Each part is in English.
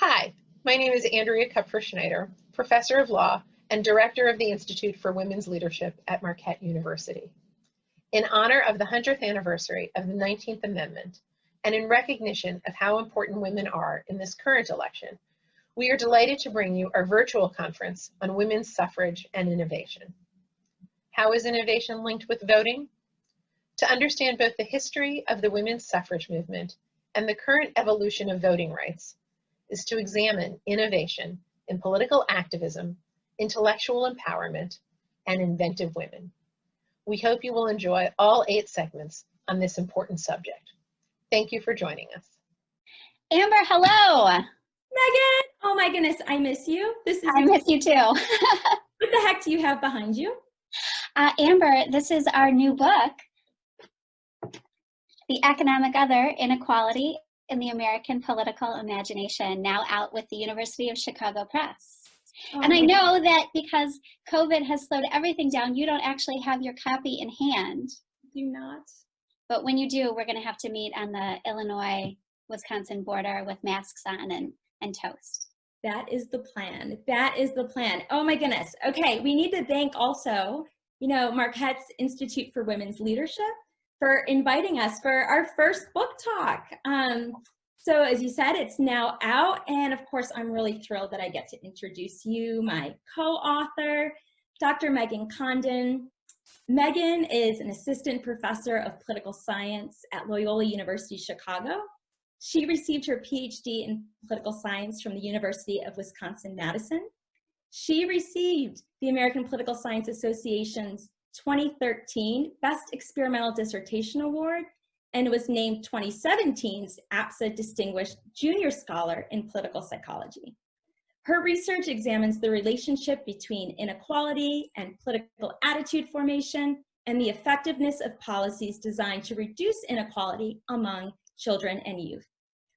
Hi, my name is Andrea Kupfer-Schneider, Professor of Law and Director of the Institute for Women's Leadership at Marquette University. In honor of the 100th anniversary of the 19th Amendment, and in recognition of how important women are in this current election, we are delighted to bring you our virtual conference on women's suffrage and innovation. How is innovation linked with voting? To understand both the history of the women's suffrage movement and the current evolution of voting rights is to examine innovation in political activism, intellectual empowerment, and inventive women. We hope you will enjoy all 8 segments on this important subject. Thank you for joining us. Amber, hello. Megan, oh my goodness, I miss you. I miss you too. What the heck do you have behind you? Amber, this is our new book, The Economic Other, Inequality in the American Political Imagination, now out with the University of Chicago Press. Oh, and I know that because COVID has slowed everything down, you don't actually have your copy in hand. Do not. But when you do, we're going to have to meet on the Illinois-Wisconsin border with masks on and toast. That is the plan. That is the plan. Oh my goodness. Okay, we need to thank also, Marquette's Institute for Women's Leadership for inviting us for our first book talk. So as you said, it's now out. And of course, I'm really thrilled that I get to introduce you, my co-author, Dr. Megan Condon. Megan is an assistant professor of political science at Loyola University Chicago. She received her PhD in political science from the University of Wisconsin-Madison. She received the American Political Science Association's 2013 Best Experimental Dissertation Award and was named 2017's APSA Distinguished Junior Scholar in Political Psychology. Her research examines the relationship between inequality and political attitude formation and the effectiveness of policies designed to reduce inequality among children and youth.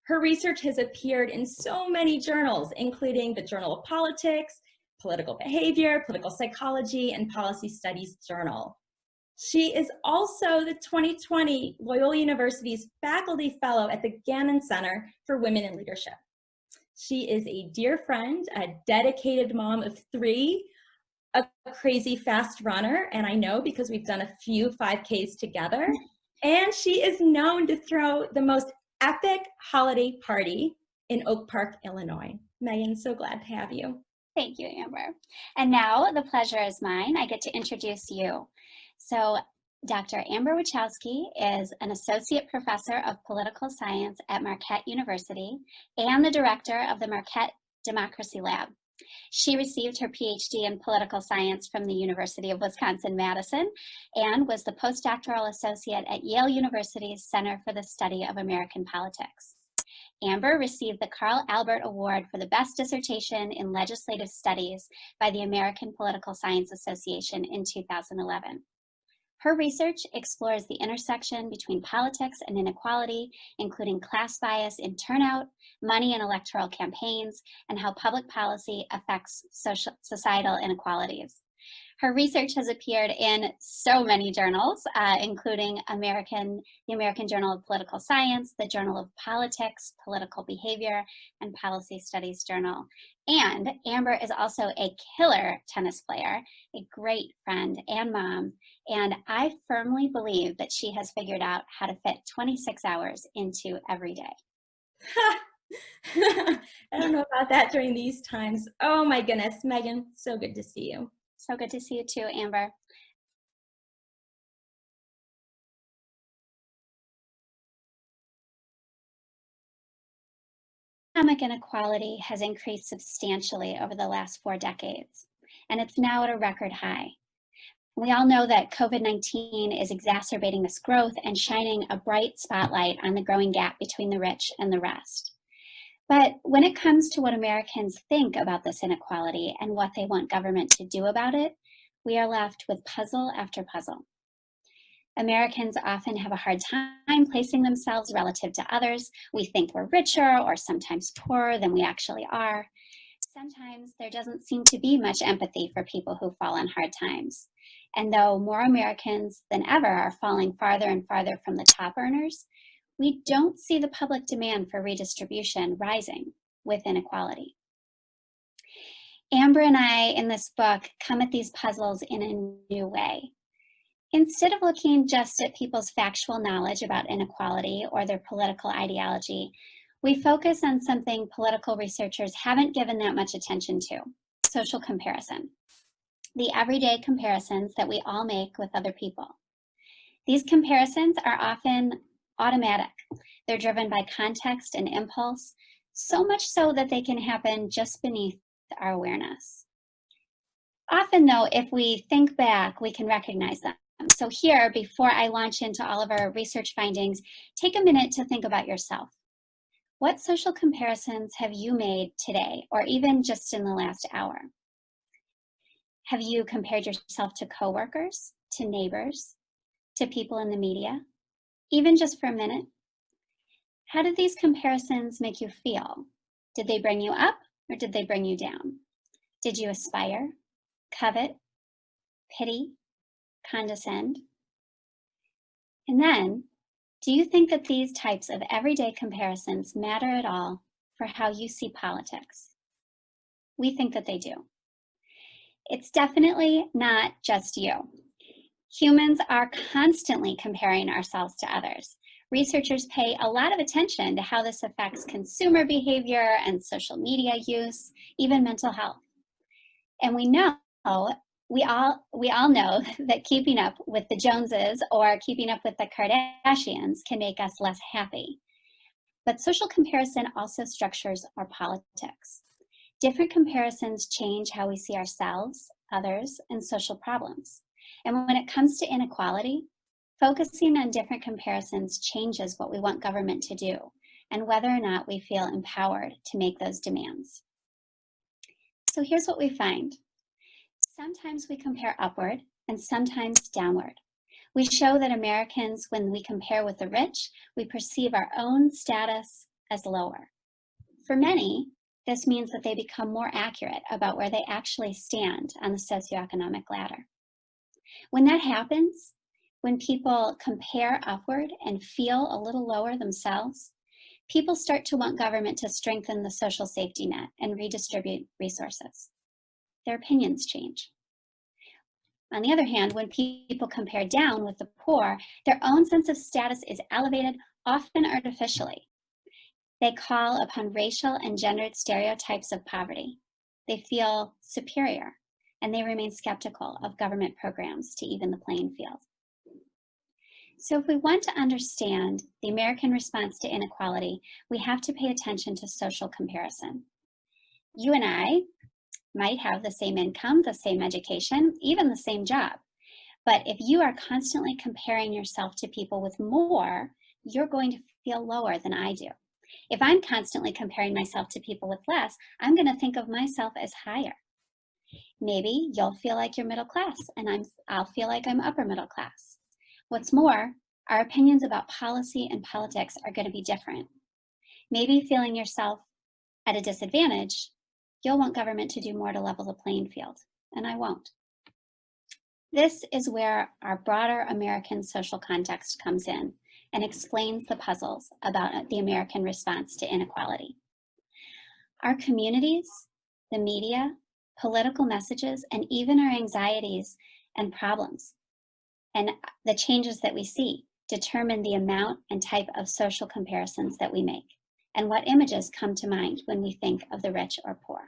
Her research has appeared in so many journals, including the Journal of Politics, Political Behavior, Political Psychology, and Policy Studies Journal. She is also the 2020 Loyola University's Faculty Fellow at the Gannon Center for Women in Leadership. She is a dear friend, a dedicated mom of 3, a crazy fast runner, and I know because we've done a few 5Ks together, and she is known to throw the most epic holiday party in Oak Park, Illinois. Megan, so glad to have you. Thank you, Amber. And now the pleasure is mine. I get to introduce you. So Dr. Amber Wachowski is an associate professor of political science at Marquette University and the director of the Marquette Democracy Lab. She received her PhD in political science from the University of Wisconsin-Madison and was the postdoctoral associate at Yale University's Center for the Study of American Politics. Amber received the Carl Albert Award for the Best Dissertation in Legislative Studies by the American Political Science Association in 2011. Her research explores the intersection between politics and inequality, including class bias in turnout, money in electoral campaigns, and how public policy affects societal inequalities. Her research has appeared in so many journals, including the American Journal of Political Science, the Journal of Politics, Political Behavior, and Policy Studies Journal. And Amber is also a killer tennis player, a great friend and mom, and I firmly believe that she has figured out how to fit 26 hours into every day. I don't know about that during these times. Oh my goodness, Megan, so good to see you. So good to see you too, Amber. Economic inequality has increased substantially over the last 4 decades, and it's now at a record high. We all know that COVID-19 is exacerbating this growth and shining a bright spotlight on the growing gap between the rich and the rest. But when it comes to what Americans think about this inequality and what they want government to do about it, we are left with puzzle after puzzle. Americans often have a hard time placing themselves relative to others. We think we're richer or sometimes poorer than we actually are. Sometimes there doesn't seem to be much empathy for people who fall on hard times. And though more Americans than ever are falling farther and farther from the top earners, we don't see the public demand for redistribution rising. with inequality. Amber and I, in this book, come at these puzzles in a new way. Instead of looking just at people's factual knowledge about inequality or their political ideology, we focus on something political researchers haven't given that much attention to: social comparison. The everyday comparisons that we all make with other people. These comparisons are often automatic. They're driven by context and impulse, so much so that they can happen just beneath our awareness. Often though, if we think back, we can recognize them. So here, before I launch into all of our research findings, take a minute to think about yourself. What social comparisons have you made today, or even just in the last hour? Have you compared yourself to coworkers, to neighbors, to people in the media, even just for a minute? How did these comparisons make you feel? Did they bring you up or did they bring you down? Did you aspire, covet, pity, condescend? And then, do you think that these types of everyday comparisons matter at all for how you see politics? We think that they do. It's definitely not just you. Humans are constantly comparing ourselves to others. Researchers pay a lot of attention to how this affects consumer behavior and social media use, even mental health. And we all know that keeping up with the Joneses or keeping up with the Kardashians can make us less happy. But social comparison also structures our politics. Different comparisons change how we see ourselves, others, and social problems. And when it comes to inequality, focusing on different comparisons changes what we want government to do and whether or not we feel empowered to make those demands. So here's what we find. Sometimes we compare upward and sometimes downward. We show that Americans, when we compare with the rich, we perceive our own status as lower. For many, this means that they become more accurate about where they actually stand on the socioeconomic ladder. When that happens, when people compare upward and feel a little lower themselves, people start to want government to strengthen the social safety net and redistribute resources. Their opinions change. On the other hand, when people compare down with the poor, their own sense of status is elevated, often artificially. They call upon racial and gendered stereotypes of poverty. They feel superior, and they remain skeptical of government programs to even the playing field. So if we want to understand the American response to inequality, we have to pay attention to social comparison. You and I might have the same income, the same education, even the same job. But if you are constantly comparing yourself to people with more, you're going to feel lower than I do. If I'm constantly comparing myself to people with less, I'm going to think of myself as higher. Maybe you'll feel like you're middle class and I'll feel like I'm upper middle class. What's more, our opinions about policy and politics are going to be different. Maybe feeling yourself at a disadvantage, you'll want government to do more to level the playing field, and I won't. This is where our broader American social context comes in and explains the puzzles about the American response to inequality. Our communities, the media, political messages, and even our anxieties and problems and the changes that we see determine the amount and type of social comparisons that we make and what images come to mind when we think of the rich or poor.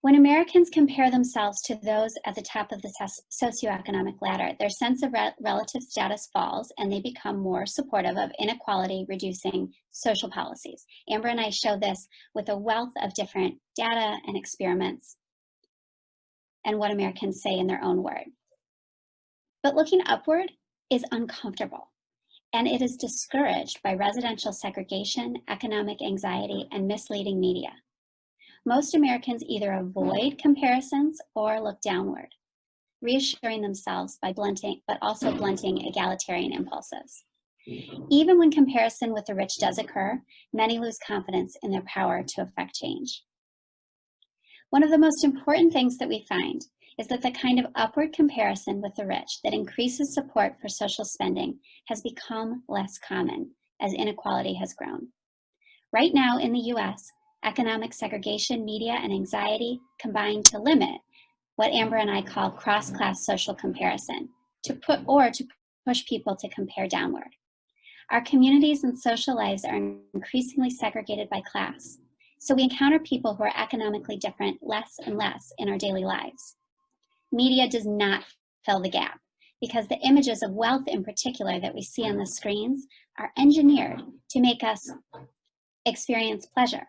When Americans compare themselves to those at the top of the socioeconomic ladder, their sense of relative status falls and they become more supportive of inequality-reducing social policies. Amber and I show this with a wealth of different data and experiments and what Americans say in their own word. But looking upward is uncomfortable, and it is discouraged by residential segregation, economic anxiety, and misleading media. Most Americans either avoid comparisons or look downward, reassuring themselves by also blunting egalitarian impulses. Even when comparison with the rich does occur, many lose confidence in their power to affect change. One of the most important things that we find is that the kind of upward comparison with the rich that increases support for social spending has become less common as inequality has grown. Right now in the US, economic segregation, media, and anxiety combine to limit what Amber and I call cross-class social comparison, to push people to compare downward. Our communities and social lives are increasingly segregated by class, so we encounter people who are economically different less and less in our daily lives. Media does not fill the gap, because the images of wealth in particular that we see on the screens are engineered to make us experience pleasure.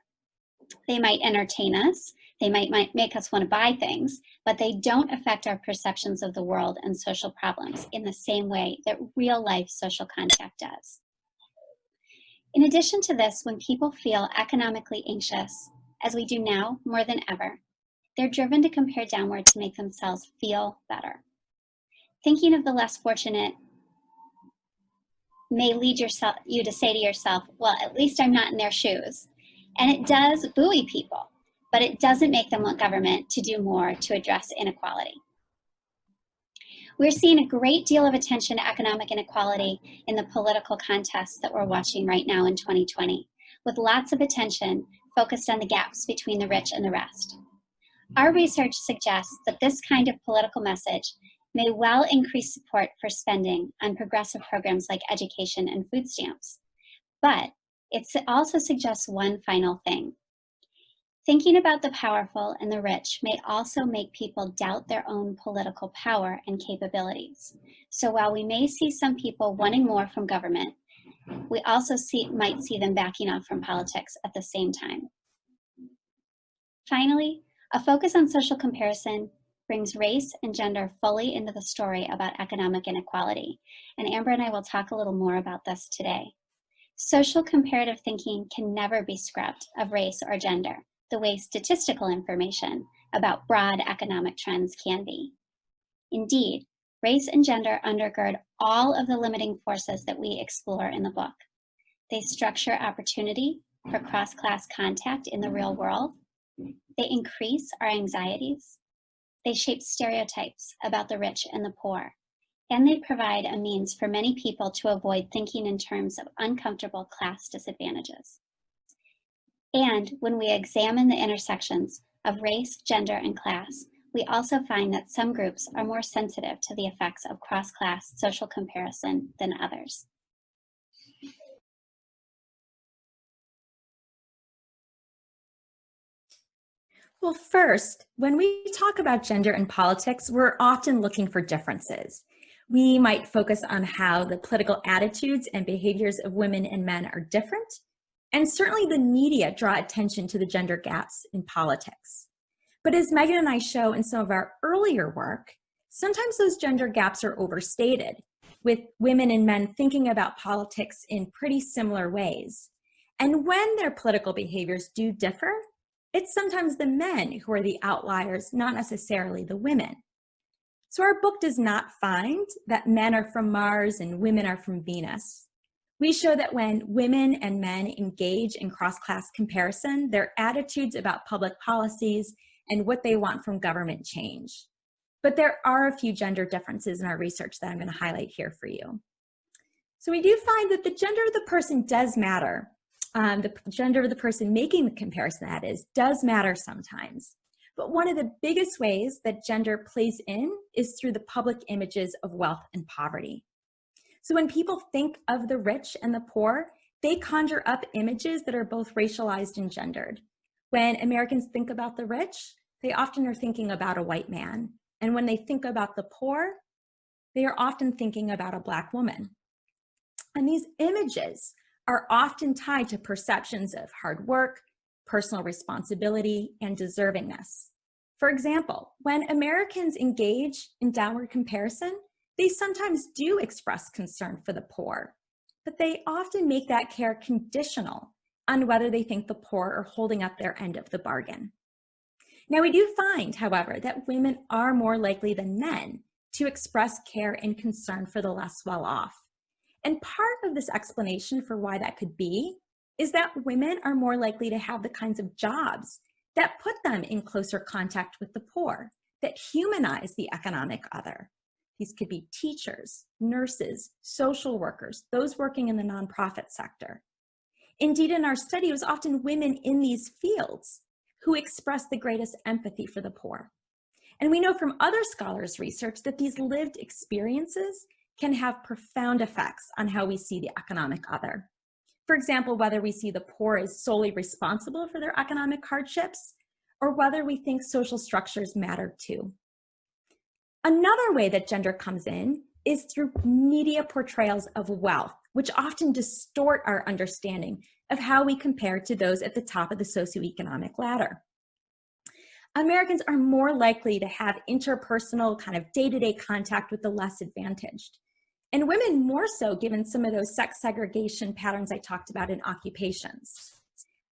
They might entertain us, they might make us want to buy things, but they don't affect our perceptions of the world and social problems in the same way that real life social contact does. In addition to this, when people feel economically anxious, as we do now more than ever, they're driven to compare downward to make themselves feel better. Thinking of the less fortunate may lead you to say to yourself, well, at least I'm not in their shoes. And it does buoy people, but it doesn't make them want government to do more to address inequality. We're seeing a great deal of attention to economic inequality in the political contests that we're watching right now in 2020, with lots of attention focused on the gaps between the rich and the rest. Our research suggests that this kind of political message may well increase support for spending on progressive programs like education and food stamps. But it also suggests one final thing. Thinking about the powerful and the rich may also make people doubt their own political power and capabilities. So while we may see some people wanting more from government, we also might see them backing off from politics at the same time. Finally, a focus on social comparison brings race and gender fully into the story about economic inequality. And Amber and I will talk a little more about this today. Social comparative thinking can never be scrubbed of race or gender, the way statistical information about broad economic trends can be. Indeed, race and gender undergird all of the limiting forces that we explore in the book. They structure opportunity for cross-class contact in the real world. They increase our anxieties. They shape stereotypes about the rich and the poor. And they provide a means for many people to avoid thinking in terms of uncomfortable class disadvantages. And when we examine the intersections of race, gender, and class, we also find that some groups are more sensitive to the effects of cross-class social comparison than others. Well, first, when we talk about gender and politics, we're often looking for differences. We might focus on how the political attitudes and behaviors of women and men are different, and certainly the media draw attention to the gender gaps in politics. But as Megan and I show in some of our earlier work, sometimes those gender gaps are overstated, with women and men thinking about politics in pretty similar ways. And when their political behaviors do differ, it's sometimes the men who are the outliers, not necessarily the women. So our book does not find that men are from Mars and women are from Venus. We show that when women and men engage in cross-class comparison, their attitudes about public policies and what they want from government change. But there are a few gender differences in our research that I'm going to highlight here for you. So we do find that the gender of the person does matter. The gender of the person making the comparison, that is, does matter sometimes. But one of the biggest ways that gender plays in is through the public images of wealth and poverty. So when people think of the rich and the poor, they conjure up images that are both racialized and gendered. When Americans think about the rich, they often are thinking about a white man. And when they think about the poor, they are often thinking about a Black woman. And these images are often tied to perceptions of hard work, personal responsibility, and deservingness. For example, when Americans engage in downward comparison, they sometimes do express concern for the poor, but they often make that care conditional on whether they think the poor are holding up their end of the bargain. Now, we do find, however, that women are more likely than men to express care and concern for the less well-off. And part of this explanation for why that could be is that women are more likely to have the kinds of jobs that put them in closer contact with the poor, that humanize the economic other. These could be teachers, nurses, social workers, those working in the nonprofit sector. Indeed, in our study, it was often women in these fields who expressed the greatest empathy for the poor. And we know from other scholars' research that these lived experiences can have profound effects on how we see the economic other. For example, whether we see the poor as solely responsible for their economic hardships, or whether we think social structures matter too. Another way that gender comes in is through media portrayals of wealth, which often distort our understanding of how we compare to those at the top of the socioeconomic ladder. Americans are more likely to have interpersonal kind of day-to-day contact with the less advantaged, and women more so given some of those sex segregation patterns I talked about in occupations.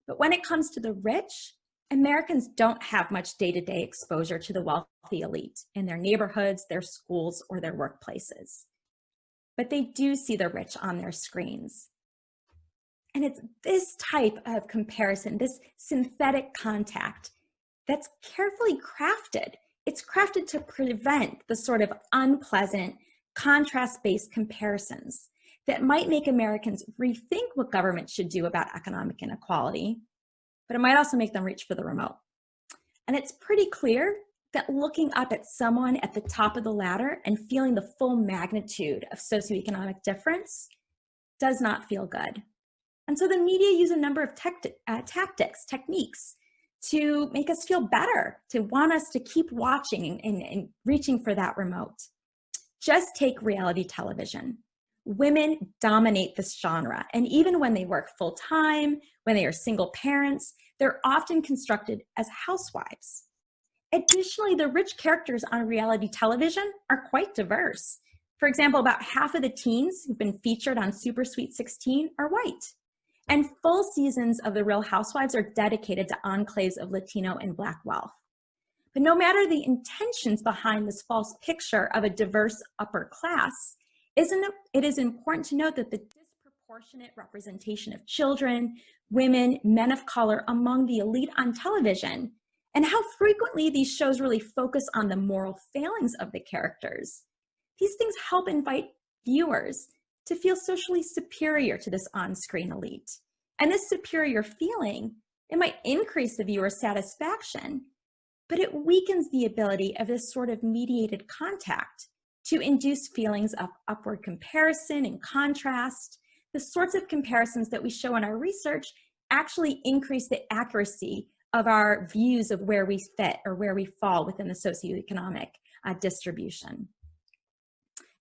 But when it comes to the rich, Americans don't have much day-to-day exposure to the wealthy elite in their neighborhoods, their schools, or their workplaces. But they do see the rich on their screens. And it's this type of comparison, this synthetic contact, that's carefully crafted. It's crafted to prevent the sort of unpleasant, contrast-based comparisons that might make Americans rethink what government should do about economic inequality, but it might also make them reach for the remote. And it's pretty clear that looking up at someone at the top of the ladder and feeling the full magnitude of socioeconomic difference does not feel good. And so the media use a number of techniques to make us feel better, to want us to keep watching and reaching for that remote. Just take reality television. Women dominate this genre, and even when they work full-time, when they are single parents, they're often constructed as housewives. Additionally, the rich characters on reality television are quite diverse. For example, about half of the teens who've been featured on Super Sweet 16 are white. And full seasons of The Real Housewives are dedicated to enclaves of Latino and Black wealth. But no matter the intentions behind this false picture of a diverse upper class, it is important to note that the disproportionate representation of children, women, men of color among the elite on television, and how frequently these shows really focus on the moral failings of the characters. These things help invite viewers to feel socially superior to this on-screen elite. And this superior feeling, it might increase the viewer's satisfaction, but it weakens the ability of this sort of mediated contact to induce feelings of upward comparison and contrast. The sorts of comparisons that we show in our research actually increase the accuracy of our views of where we fit or where we fall within the socioeconomic distribution.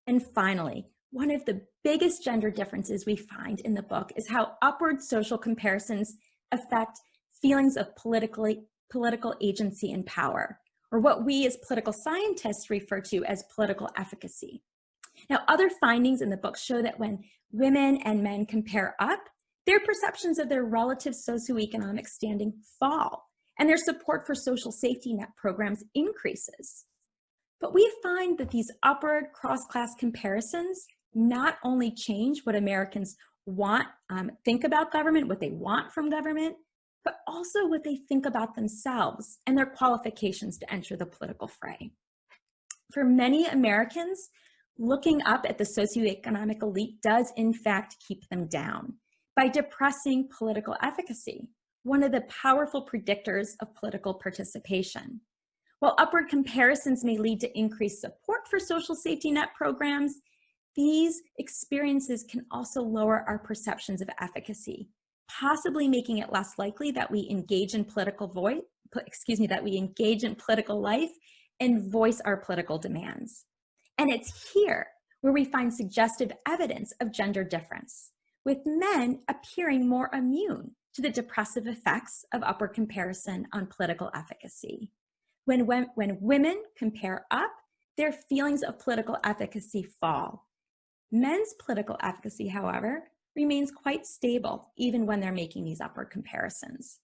And finally, one of the biggest gender differences we find in the book is how upward social comparisons affect feelings of political agency and power, or what we as political scientists refer to as political efficacy. Now, other findings in the book show that when women and men compare up, their perceptions of their relative socioeconomic standing fall, and their support for social safety net programs increases. But we find that these upward cross-class comparisons not only change what Americans want, think about government, what they want from government, but also what they think about themselves and their qualifications to enter the political fray. For many Americans, looking up at the socioeconomic elite does in fact keep them down by depressing political efficacy, one of the powerful predictors of political participation. While upward comparisons may lead to increased support for social safety net programs, these experiences can also lower our perceptions of efficacy, possibly making it less likely that we engage in political life and voice our political demands. And it's here where we find suggestive evidence of gender difference, with men appearing more immune to the depressive effects of upward comparison on political efficacy. When women compare up, their feelings of political efficacy fall. Men's political efficacy, however, remains quite stable even when they're making these upward comparisons.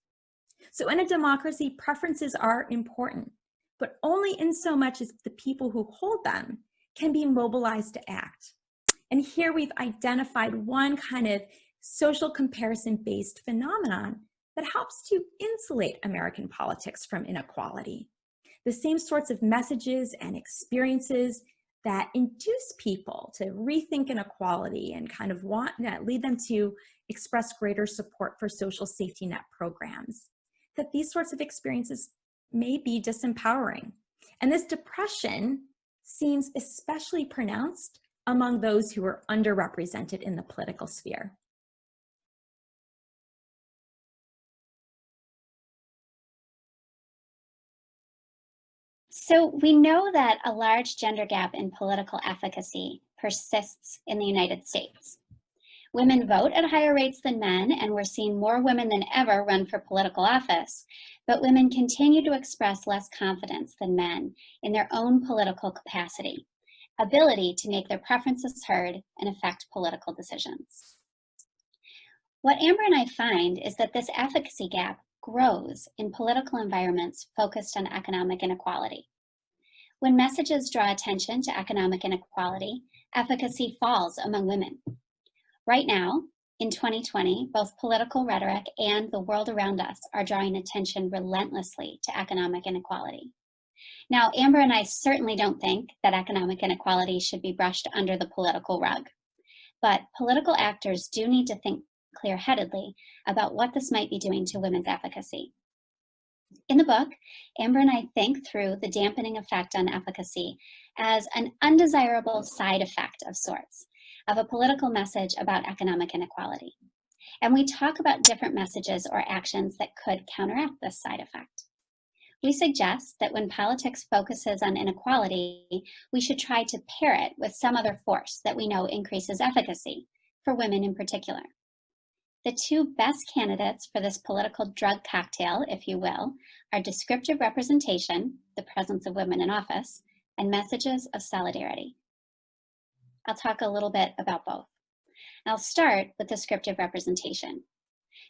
So in a democracy, preferences are important, but only in so much as the people who hold them can be mobilized to act. And here we've identified one kind of social comparison-based phenomenon that helps to insulate American politics from inequality. The same sorts of messages and experiences that induce people to rethink inequality and kind of lead them to express greater support for social safety net programs, that these sorts of experiences may be disempowering. And this depression seems especially pronounced among those who are underrepresented in the political sphere. So we know that a large gender gap in political efficacy persists in the United States. Women vote at higher rates than men, and we're seeing more women than ever run for political office, but women continue to express less confidence than men in their own political capacity, ability to make their preferences heard and affect political decisions. What Amber and I find is that this efficacy gap grows in political environments focused on economic inequality. When messages draw attention to economic inequality, efficacy falls among women. Right now, in 2020, both political rhetoric and the world around us are drawing attention relentlessly to economic inequality. Now, Amber and I certainly don't think that economic inequality should be brushed under the political rug, but political actors do need to think clear-headedly about what this might be doing to women's efficacy. In the book, Amber and I think through the dampening effect on efficacy as an undesirable side effect of sorts of a political message about economic inequality. And we talk about different messages or actions that could counteract this side effect. We suggest that when politics focuses on inequality, we should try to pair it with some other force that we know increases efficacy, for women in particular. The two best candidates for this political drug cocktail, if you will, are descriptive representation, the presence of women in office, and messages of solidarity. I'll talk a little bit about both. I'll start with descriptive representation.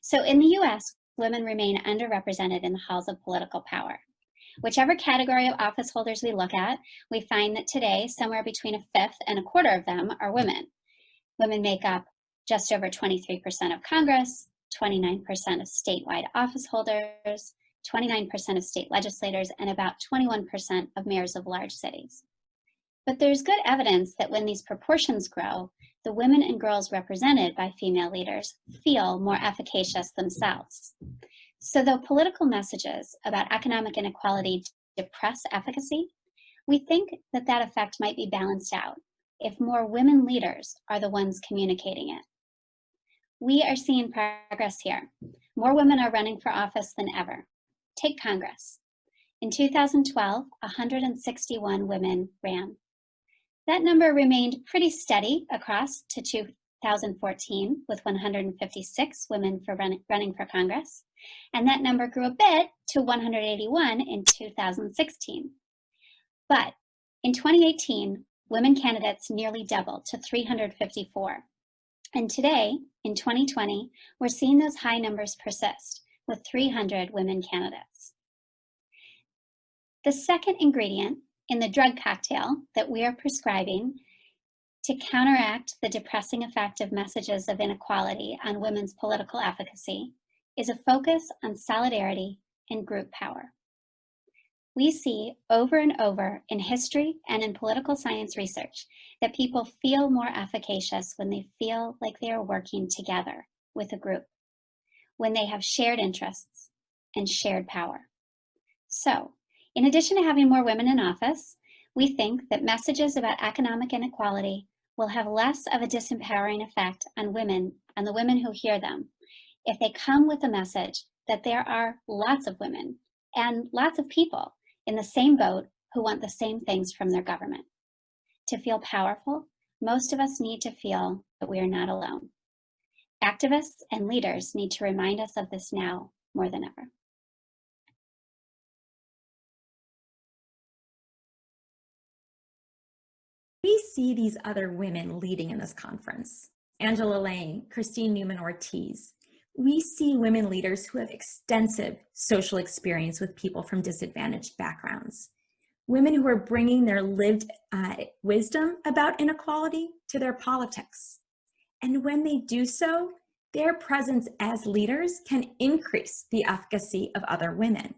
So in the US, women remain underrepresented in the halls of political power. Whichever category of office holders we look at, we find that today somewhere between a fifth and a quarter of them are women. Women make up just over 23% of Congress, 29% of statewide office holders, 29% of state legislators, and about 21% of mayors of large cities. But there's good evidence that when these proportions grow, the women and girls represented by female leaders feel more efficacious themselves. So though political messages about economic inequality depress efficacy, we think that that effect might be balanced out if more women leaders are the ones communicating it. We are seeing progress here. More women are running for office than ever. Take Congress. In 2012, 161 women ran. That number remained pretty steady across to 2014 with 156 women running for Congress, and that number grew a bit to 181 in 2016. But in 2018, women candidates nearly doubled to 354. And today, in 2020, we're seeing those high numbers persist with 300 women candidates. The second ingredient in the drug cocktail that we are prescribing to counteract the depressing effect of messages of inequality on women's political efficacy is a focus on solidarity and group power. We see over and over in history and in political science research that people feel more efficacious when they feel like they are working together with a group, when they have shared interests and shared power. So, in addition to having more women in office, we think that messages about economic inequality will have less of a disempowering effect on the women who hear them, if they come with the message that there are lots of women and lots of people in the same boat who want the same things from their government. To feel powerful, most of us need to feel that we are not alone. Activists and leaders need to remind us of this now more than ever. We see these other women leading in this conference. Angela Lang, Christine Newman-Ortiz. We see women leaders who have extensive social experience with people from disadvantaged backgrounds. Women who are bringing their lived wisdom about inequality to their politics. And when they do so, their presence as leaders can increase the efficacy of other women.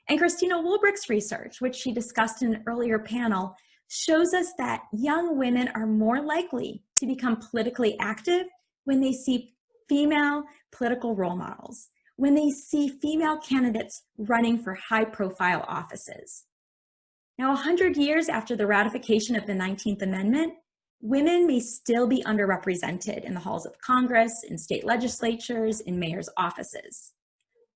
And Christina Woolbrick's research, which she discussed in an earlier panel, shows us that young women are more likely to become politically active when they see female political role models when they see female candidates running for high-profile offices. Now, 100 years after the ratification of the 19th Amendment, women may still be underrepresented in the halls of Congress, in state legislatures, in mayor's offices.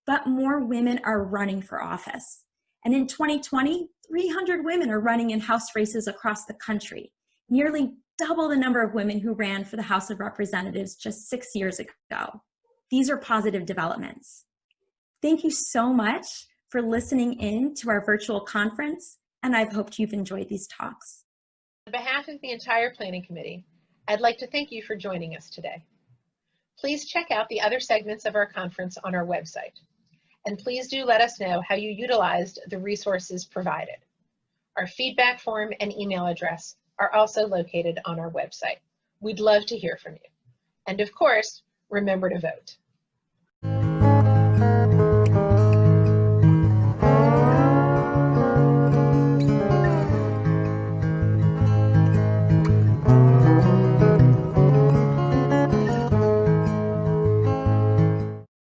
But more women are running for office. And in 2020, 300 women are running in House races across the country, nearly double the number of women who ran for the House of Representatives just 6 years ago. These are positive developments. Thank you so much for listening in to our virtual conference, and I've hoped you've enjoyed these talks. On behalf of the entire Planning Committee, I'd like to thank you for joining us today. Please check out the other segments of our conference on our website, and please do let us know how you utilized the resources provided. Our feedback form and email address are also located on our website. We'd love to hear from you. And of course, remember to vote.